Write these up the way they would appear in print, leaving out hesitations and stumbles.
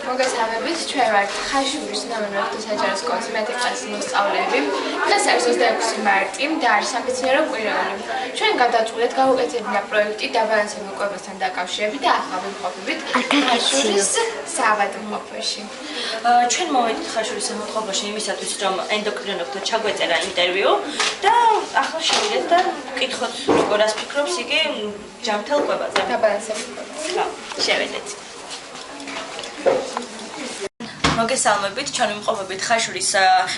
მოგესალმებით, ჩვენ ვართ ხაშურის ნამონოხტო საჯარო სკოლის მეთე კლასის მოსწავლეები. დღეს არის 26 მარტი და არის სამეცნიერო კვირეული. ჩვენ გადავწყვეტთ გავუკეთებინა პროექტი დაბალანსებულ კვებასთან დაკავშირებით და ახლა ვიმყოფებით ხაშურის საავადმყოფოში. ჩვენ მოვედით ხაშურის საავადმყოფოში იმისათვის, რომ ენდოკრინოლოგთან ჩაგვეწერა ინტერვიუ და ახლა შევიდეთ და ვკითხოთ, როგორ ფიქრობს იგი ჯანმრთელ კვებაზე. დაბალანსებულ კვებაზე. ხო, შევედეთ. მოგესალმებით, ჩვენ ვიმყოფებით ხაშურის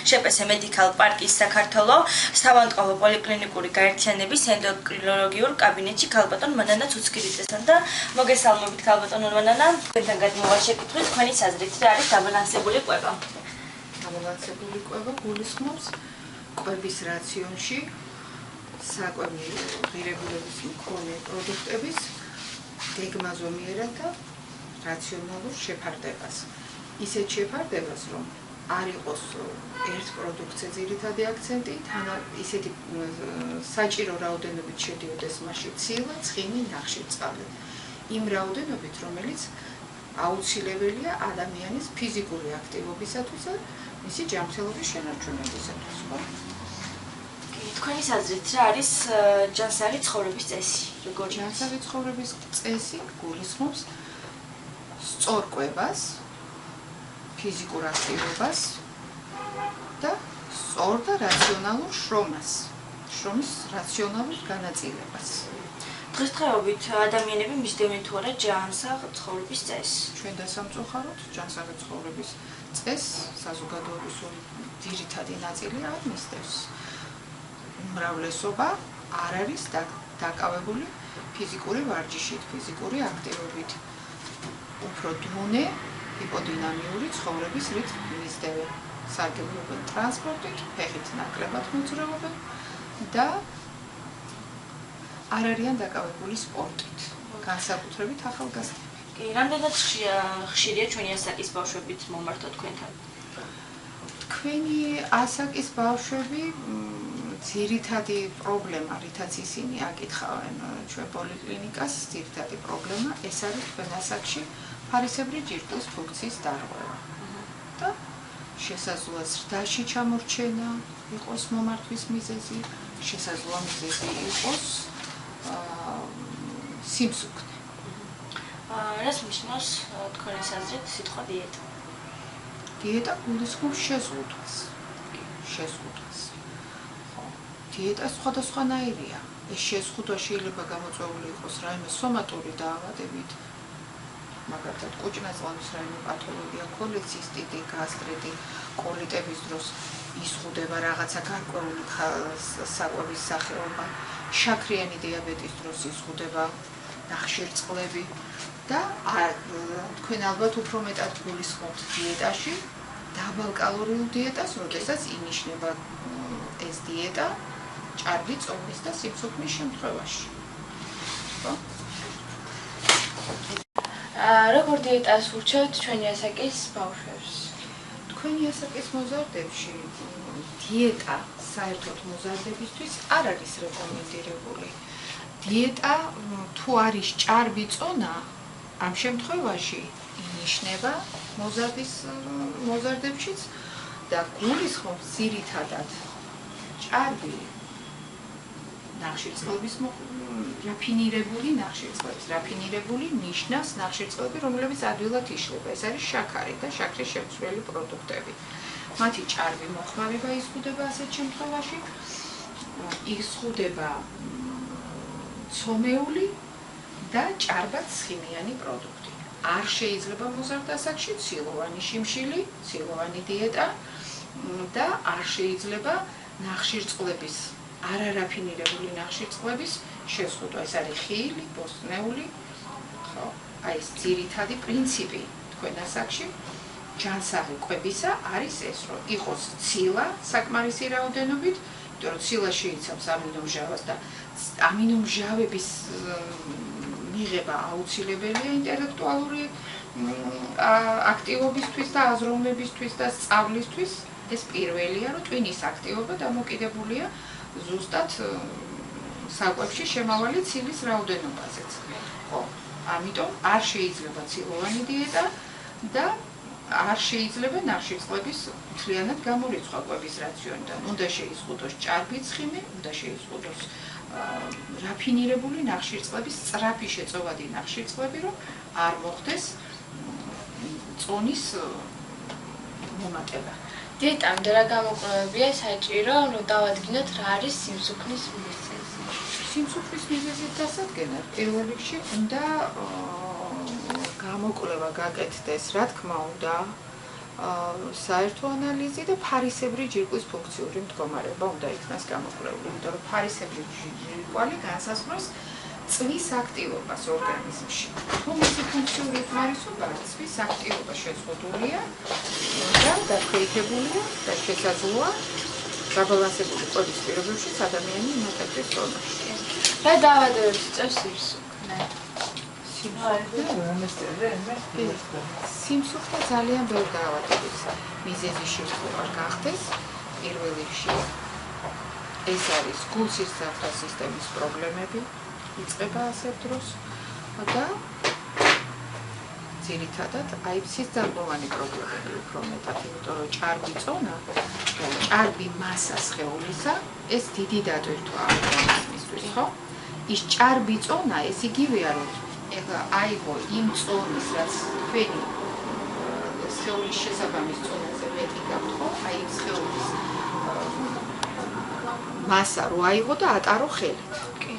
შპს მედიკალ პარკის საქართველოს საავადმყოფო პოლიკლინიკური გაერთიანების ენდოკრინოლოგიურ კაბინეტში ქალბატონ მანანა ცუცქირიძესთან და მოგესალმებით ქალბატონ მანანა, თქვენთან გადმოვა შეკითხვით, თქვენი საზრით რა არის დაბალანსებული კვება? დაბალანსებული კვება გულისხმობს კვების რაციონში საკვები ღირებულების მქონე პროდუქტების გეგმაზომიერად და რაციონალურ შეფარდებას. ისეთ შეფარდებას, რომ არ იყოს ერთ პროდუქტზე ძირითადი აქცენტი, ისეთი საჭირო რაოდენობით შედიოდეს მასში ცილა, ცხიმი, ნახშირწყალი. იმ რაოდენობით, რომელიც აუცილებელია ადამიანის ფიზიკური აქტივობისათვის და მისი ჯანმრთელობის შენარჩუნებისათვის. თქვენი საზრით რა არის ჯანსაღი ცხოვრების წესი? როგორი ჯანსაღი ცხოვრების წესი გულისხმობს სწორ კვებას, ფიზიკურ აქტივობას და სწორ და რაციონალურ შრომას, შრომის რაციონალურ განაწილებას. დღესდღეობით ადამიანები მისდევენ თუ არა ჯანსაღ ცხოვრების წესს? ჩვენ დასამწუხაროდ ჯანსაღი ცხოვრების წესს საზოგადოების ძირითადი ნაწილი არ მისდევს. უმრავლესობა არ არის დაკავებული ფიზიკური ვარჯიშით, ფიზიკური აქტივობით. უფრო დონე ჰიპოდინამიური ცხოვრების რიტმი მისდევენ. სარგებლობენ ტრანსპორტით, ფეხით ნაკლებად მოძრაობენ და არ არიან დაკავებული სპორტით, განსაკუთრებით ახალგაზრდები. კი, რამდენად ხშირია ჩვენი ასაკის ბავშვებით მომართვა თქვენთან? თქვენი ასაკის ბავშვები ძირითადი პრობლემა, რითაც ისინი აკითხავენ ჩვენ პოლიკლინიკას, ძირითადი პრობლემა ეს არის თქვენ ასაკში ფარისებრი ჯირკვლის ფუნქციის დარღვევა. და შესაძლოა ზრდაში ჩამორჩენა იყოს მომართვის მიზეზი, შესაძლოა მიზეზი იყოს სიმსუქნე. რას ნიშნავს თქვენი საზრით სიტყვა დიეტა? დიეტა გულისხმობს შეზღუდვას. შეზღუდვას. დიეტა სხვადასხვანაირია. ეს შეზღუდვა შეიძლება გამოწვეული იყოს რაიმე სომატური დაავადებით, მაგალითად კუჭნაწყლის რაიმე პათოლოგია, ქოლეცისტიტი, გასტრიტი, კოლიტების დროს იზღუდება რაღაცა გარკვეული საკვების სახეობა, შაქრიანი დიაბეტის დროს იზღუდება ნახშირწყლები და თქვენ ალბათ უფრო მეტად გულისხმობთ დიეტაში დაბალკალორიულ დიეტას, როდესაც ინიშნება ეს დიეტა ჭარბი წონის და სიმსუქნის შემთხვევაში. როგორ დიეტას ურჩევთ ჩვენი ასაკის ბავშვებს? თქვენი ასაკის მოზარდებში დიეტა საერთოდ მოზარდებისთვის არ არის რეკომენდირებული. დიეტა თუ არის ჭარბი წონა, ამ შემთხვევაში ინიშნება მოზარდებშიც და გულისხმობს ძირითადად ჭარბი ნახშირწყლების რაფინირებული ნახშირწყლების. რაფინირებული ნიშნავს ნახშირწყლები, რომლებიც ადვილად იშლება. ეს არის შაქარი და შაქრის შემცვლელი პროდუქტები. მათი ჭარბი მოხმარება იზღუდება ასეთ შემთხვევაში. იზღუდება ცომეული და ჭარბად ცხიმიანი პროდუქტი. არ შეიძლება მოზარდ ასაკში ცილოვანი შიმშილი, ცილოვანი დიეტა და არ შეიძლება ნახშირწყლების არარაფინირებული ნახშირწყლების შეზღუდვა. ეს არის ხილი, ბოსტნეული. ხო, აი ეს ძირითადი პრინციპი თქვენ ასაკში ჯანსაღი კვებისა არის ეს, რომ იყოს ცილა საკმარისი რაოდენობით, იმიტომ რომ ცილა შეიცავს ამინომჟავას და ამინომჟავების მიღება აუცილებელია ინტელექტუალური აქტივობისთვის და აზროვნებისთვის და სწავლისთვის. ეს პირველია, რომ ტვინის აქტივობა დამოკიდებულია ზუსტად საკვებში შემავალი ცილის რაოდენობაზეც. ხო, ამიტომ არ შეიძლება ცილოვანი დიეტა და არ შეიძლება ნახშირწყლების მთლიანად გამორიცხვა კვების რაციონიდან. უნდა შეიზღუდოს ჭარბი ცხიმი, უნდა შეიზღუდოს რაფინირებული ნახშირწყლების სწრაფი შეწოვადი ნახშირწყლები, რომ არ მოხდეს წონის მომატება. დიეტამდე რა გამოკვლევებია საჭირო, რომ დავადგინოთ რა არის სიმსუქნის მიზეზი? სიმსუქნის მიზეზის დასადგენად პირველ რიგში უნდა გამოკვლევა გაკეთდეს, რა თქმა უნდა, საერთო ანალიზი და ფარისებრი ჯირკვის ფუნქციური მდგომარეობა უნდა იქნას გამოკვლეული, იმიტომ რომ ფარისებრი ჯირკვალი განსაზღვრავს წვის აქტივობას ორგანიზმში. თუ მისი ფუნქციური ეხმარისობა წვის აქტივობა შეზღუდულია და დაქვეითებულია და შესაძლოა საბალანსებული კვების პირობებში ადამიანი იმატებდეს წონაში. რა დაავადებებს იწვევს სიმსუქნე? სიმსუქნე ძალიან ბევრი დაავადების მიზეზი შეგვიძლია გახდეს. პირველ რიგში ეს არის გულ-სისხლძარღვთა სისტემის პრობლემები, იწყება ასეთ დროს და ძირითადად სისხლძარღვოვანი პრობლემები უფრო მეტად, იმიტომ რომ ჭარბი წონა, ჭარბი მასა სხეულისა, ეს დიდი დატვირთვაა ორგანიზმისთვის, ხო? ის ჭარბი წონა, ეს იგივეა, რომ აიღო იმ წონის, რაც თქვენი სხეულის შესაბამის წონაზე მეტი გაქვთ, ხო? აი იმ სხეულის მასა რო აიღო და ატარო ხელით.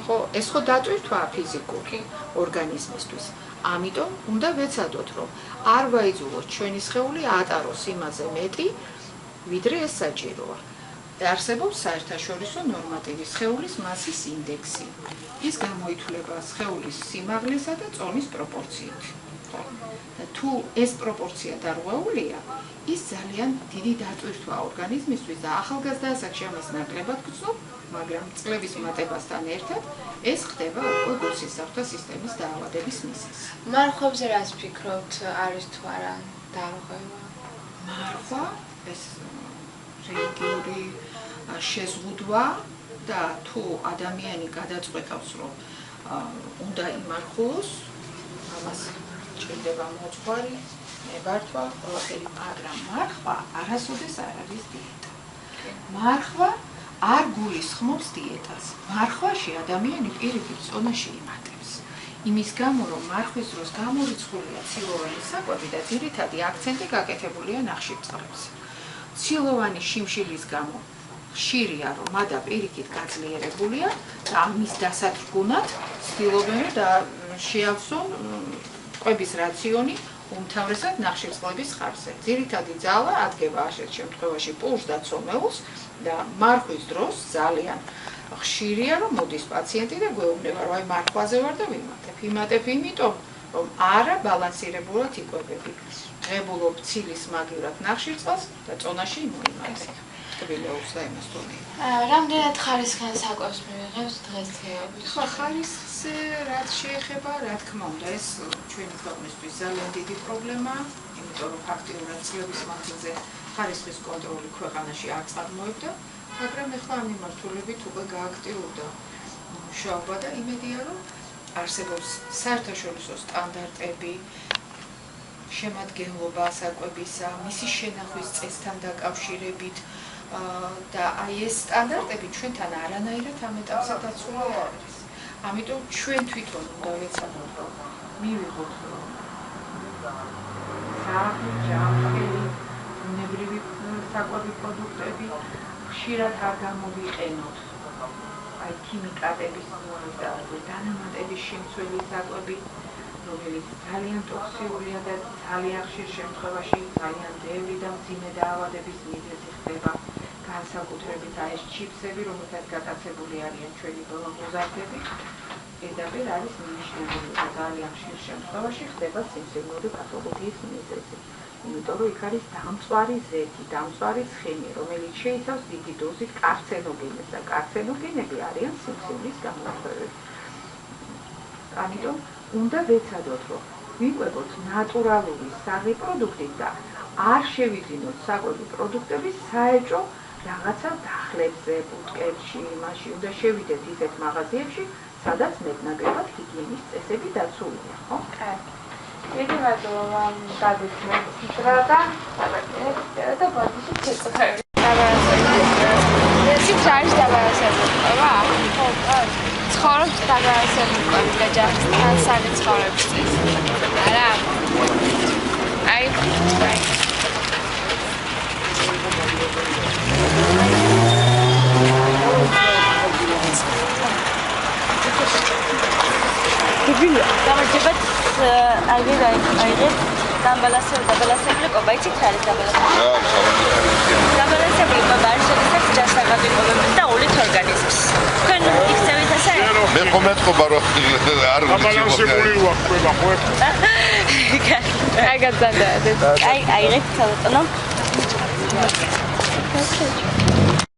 ხო, ეს ხო დატვირთვაა ფიზიკური ორგანიზმისთვის. ამიტომ უნდა ვეცადოთ, რომ არ ვაიძულოთ ჩვენი სხეული ატაროს იმაზე მეტი, ვიდრე ეს საჭიროა. არსებობს საერთაშორისო ნორმატივის სხეულის მასის ინდექსი. ის გამოითვლება სხეულის სიმაღლესა და წონის პროპორციით. და თუ ეს პროპორცია დარღვეულია, ის ძალიან დიდი დატვირთვაა ორგანიზმისთვის და ახალგაზრდა ასაკში ამას ნაკლებად გრძნობ, მაგრამ წლების მატებასთან ერთად ეს ხდება უკვე გულ-სისხლძარღვთა სისტემის დაავადების მიზეზი. მარხვებზე რას ფიქრობთ, არის თუ არა დარღვევა? მარხვა ეს რელიგიური შეზღუდვა და თუ ადამიანი გადაწყვეტავს, რომ უნდა იმარხულოს, ამას ჭირდება მოძღვარი, ნებართვა, ყველაფერი, მაგრამ მარხვა არასოდეს არ არის დიეტა. მარხვა არ გულისხმობს დიეტას. მარხვაში ადამიანი პირიქით წონაში იმატებს. იმის გამო, რომ მარხვის დროს გამორიცხულია ცილოვანი საკვები და ძირითადი აქცენტი გაკეთებულია ნახშირწყლებზე. ცილოვანი შიმშილის გამო ხშირია, რომ მადა პირიქით გაძლიერებულია და ამის დასადგუნად ცდილობენ და შეავსონ კვების რაციონი უმთავრესად ნახშირწყლების ხარჯზე. ძირითადი ძალა ადგება ასეთ შემთხვევაში პულს და ცომეულს და მარხვის დროს ძალიან ხშირია, რომ მოდის პაციენტი და გვეუბნება, რომ აი მარხვაზე ვარ და ვიმატებ იმიტომ, რომ არა ბალანსირებულად იკვებები. ღებულობ ცილის მაგივრად ნახშირწყალს და წონაში მოიმატებ. ტკბილეულს და იმას თონია. რამდენად ხარისხიან საკვებს მივიღებთ დღესდღეობით? ხო, ხარისხზე რაც შეეხება, რა თქმა უნდა, ეს ჩვენი ქვეყნისთვის ძალიან დიდი პრობლემაა, იმიტომ რომ ფაქტიურად წლების მანძილზე ხარისხის კონტროლი ქვეყანაში არ წარმოებდა, მაგრამ ეხლა ამ მიმართულებით უკვე გააქტიურდა მუშაობა და იმედია, რომ არსებობს საერთაშორისო სტანდარტები, შემადგენლობა საკვებისა, მისი შენახვის წესთან დაკავშირებით და აი ეს სტანდარტები ჩვენთან არანაირად ამ ეტაპზე დაცული არ არის. ამიტომ ჩვენ თვითონ უნდა ვეცადოთ, რომ მივიღოთ ჯანმრთელი, ბუნებრივი საკვები პროდუქტები, ხშირად არ გამოვიყენოთ აი ქიმიკატების და დანამატების შემცველი საკვები, რომელიც ძალიან ტოქსიურია და ძალიან ხშირ შემთხვევაში ძალიან ბევრი და მძიმე დაავადების მიზეზი ხდება. განსაკუთრებით აი ეს ჩიპსები, რომელთაც გატაცებული არიან ჩვენი მოზარდები, პირდაპირ არის მინიშნებული და ძალიან ხშირ შემთხვევაში ხდება სიმსივნური პათოლოგიის მიზეზი. იმიტომ რომ იქ არის დამწვარი ზეთი, დამწვარი ცხიმი, რომელიც შეიცავს დიდი დოზით კარცენოგენებს და კარცენოგენები არიან სიმსივნის გამოწვევები. ამიტომ უნდა ვეცადოთ, რომ ვიკვებოთ ნატურალური საღი პროდუქტით და არ შევიძინოთ საკვები პროდუქტები საეჭვო რაღაცა დახლებზე, ბუტკებში, იმაში, უნდა შევიდეთ ისეთ მაღაზიებში, სადაც მეტნაკლებად ჰიგიენის წესები დაცულია, ხო? დიდი მადლობა გადაგიხმეთ რა და ბოდიში შეწუხები. ეს არის დაბალანსება. ხო, ცხოვრობთ დაბალანსებულ ოჯახთან სარი ცხოვრების წესი. არა. აი. გამარჯობათ, აიღეთ დაბალანსებული ყოფა, იცით რა არის დაბალანსებული? დაბალანსებული ყოფა არის შესაძლოა ჯანსაღებებებით და ულით ორგანიზმს. თქვენ იქცევით ასე? მე ხომ რომ არ დაბალანსებული ვაკვება ხო? აი გაწანდაადეთ. აი, აიღეთ ქალბატონო.